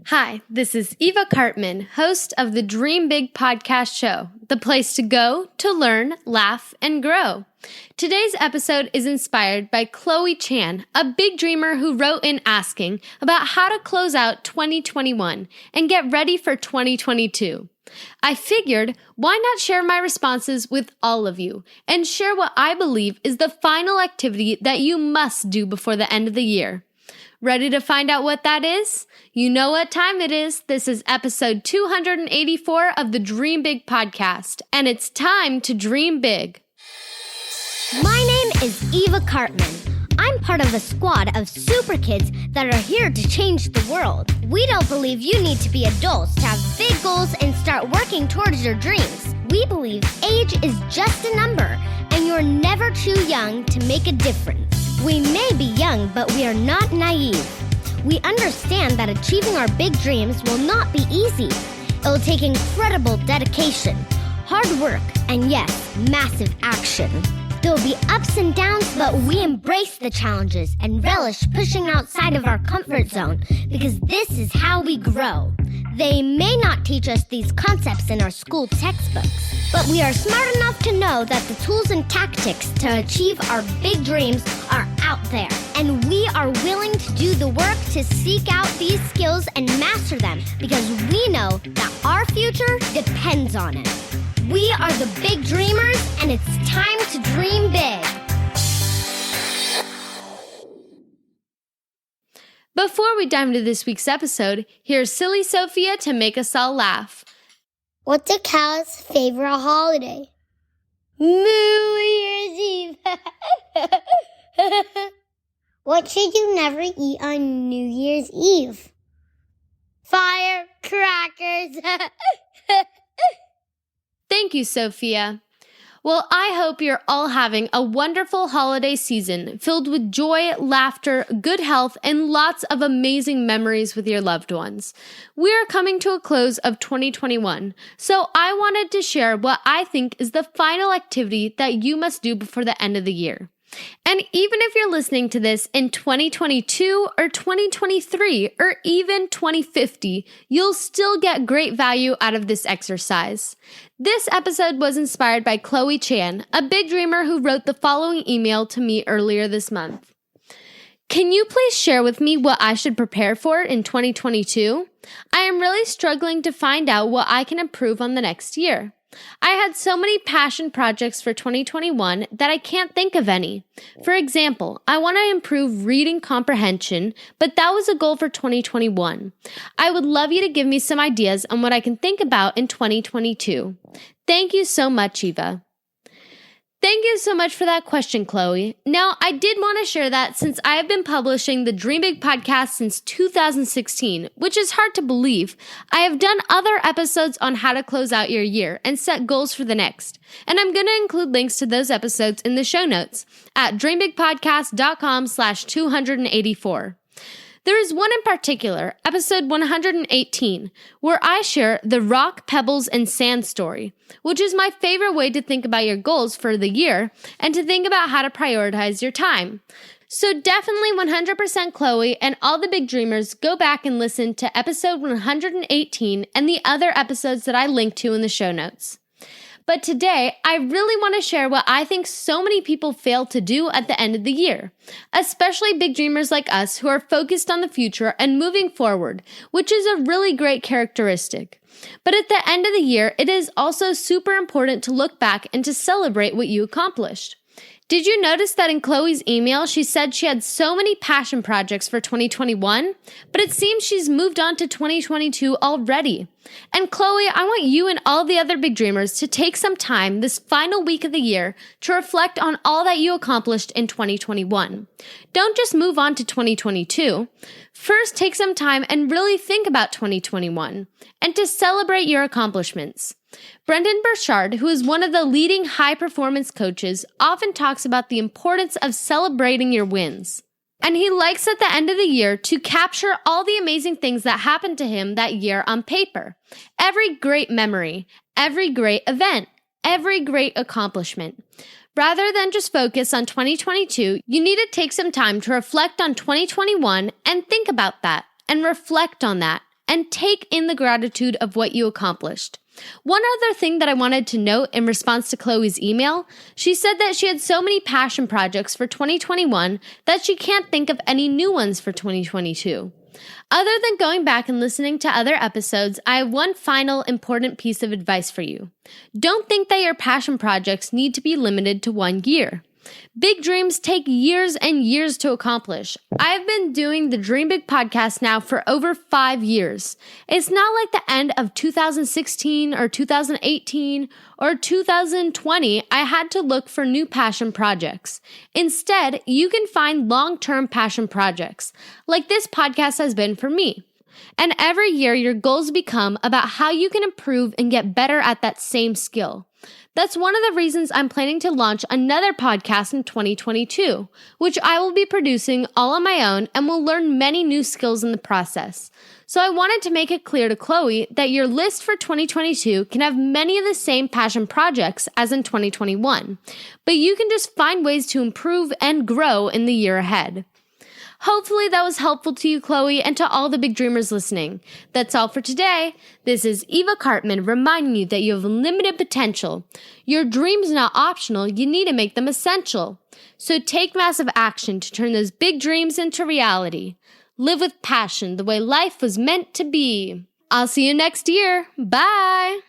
Hi, this is Eva Cartman, host of the Dream Big podcast show, the place to go to learn, laugh, and grow. Today's episode is inspired by Chloe Chan, a big dreamer who wrote in asking about how to close out 2021 and get ready for 2022. I figured, why not share my responses with all of you and share what I believe is the final activity that you must do before the end of the year. Ready to find out what that is? You know what time it is. This is episode 284 of the Dream Big podcast, and it's time to dream big. My name is Eva Cartman. I'm part of a squad of super kids that are here to change the world. We don't believe you need to be adults to have big goals and start working towards your dreams. We believe age is just a number, and you're never too young to make a difference. We may be young, but we are not naive. We understand that achieving our big dreams will not be easy. It will take incredible dedication, hard work, and yes, massive action. There will be ups and downs, but we embrace the challenges and relish pushing outside of our comfort zone because this is how we grow. They may not teach us these concepts in our school textbooks, but we are smart enough to know that the tools and tactics to achieve our big dreams are out there, and we are willing to do the work to seek out these skills and master them because we know that our future depends on it. We are the big dreamers, and it's time to dream big. Before we dive into this week's episode, here's Silly Sophia to make us all laugh. What's a cow's favorite holiday? New Year's Eve. What should you never eat on New Year's Eve? Firecrackers. Thank you, Sophia. Well, I hope you're all having a wonderful holiday season filled with joy, laughter, good health, and lots of amazing memories with your loved ones. We are coming to a close of 2021, so I wanted to share what I think is the final activity that you must do before the end of the year. And even if you're listening to this in 2022 or 2023 or even 2050, you'll still get great value out of this exercise. This episode was inspired by Chloe Chan, a big dreamer who wrote the following email to me earlier this month. Can you please share with me what I should prepare for in 2022? I am really struggling to find out what I can improve on the next year. I had so many passion projects for 2021 that I can't think of any. For example, I want to improve reading comprehension, but that was a goal for 2021. I would love you to give me some ideas on what I can think about in 2022. Thank you so much, Eva. Thank you so much for that question, Chloe. Now, I did want to share that since I have been publishing the Dream Big podcast since 2016, which is hard to believe, I have done other episodes on how to close out your year and set goals for the next. And I'm going to include links to those episodes in the show notes at dreambigpodcast.com/284. There is one in particular, episode 118, where I share the rock, pebbles, and sand story, which is my favorite way to think about your goals for the year and to think about how to prioritize your time. So definitely 100% Chloe and all the big dreamers go back and listen to episode 118 and the other episodes that I link to in the show notes. But today, I really want to share what I think so many people fail to do at the end of the year, especially big dreamers like us who are focused on the future and moving forward, which is a really great characteristic. But at the end of the year, it is also super important to look back and to celebrate what you accomplished. Did you notice that in Chloe's email, she said she had so many passion projects for 2021, but it seems she's moved on to 2022 already. And Chloe, I want you and all the other big dreamers to take some time this final week of the year to reflect on all that you accomplished in 2021. Don't just move on to 2022. First, take some time and really think about 2021 and to celebrate your accomplishments. Brendan Burchard, who is one of the leading high-performance coaches, often talks about the importance of celebrating your wins. And he likes at the end of the year to capture all the amazing things that happened to him that year on paper. Every great memory, every great event, every great accomplishment. Rather than just focus on 2022, you need to take some time to reflect on 2021 and think about that and reflect on that and take in the gratitude of what you accomplished. One other thing that I wanted to note in response to Chloe's email, she said that she had so many passion projects for 2021 that she can't think of any new ones for 2022. Other than going back and listening to other episodes, I have one final important piece of advice for you. Don't think that your passion projects need to be limited to 1 year. Big dreams take years and years to accomplish. I've been doing the Dream Big podcast now for over 5 years. It's not like the end of 2016 or 2018 or 2020, I had to look for new passion projects. Instead, you can find long-term passion projects, like this podcast has been for me. And every year, your goals become about how you can improve and get better at that same skill. That's one of the reasons I'm planning to launch another podcast in 2022, which I will be producing all on my own and will learn many new skills in the process. So I wanted to make it clear to Chloe that your list for 2022 can have many of the same passion projects as in 2021, but you can just find ways to improve and grow in the year ahead. Hopefully that was helpful to you, Chloe, and to all the big dreamers listening. That's all for today. This is Eva Cartman reminding you that you have limited potential. Your dreams are not optional, you need to make them essential. So take massive action to turn those big dreams into reality. Live with passion the way life was meant to be. I'll see you next year. Bye!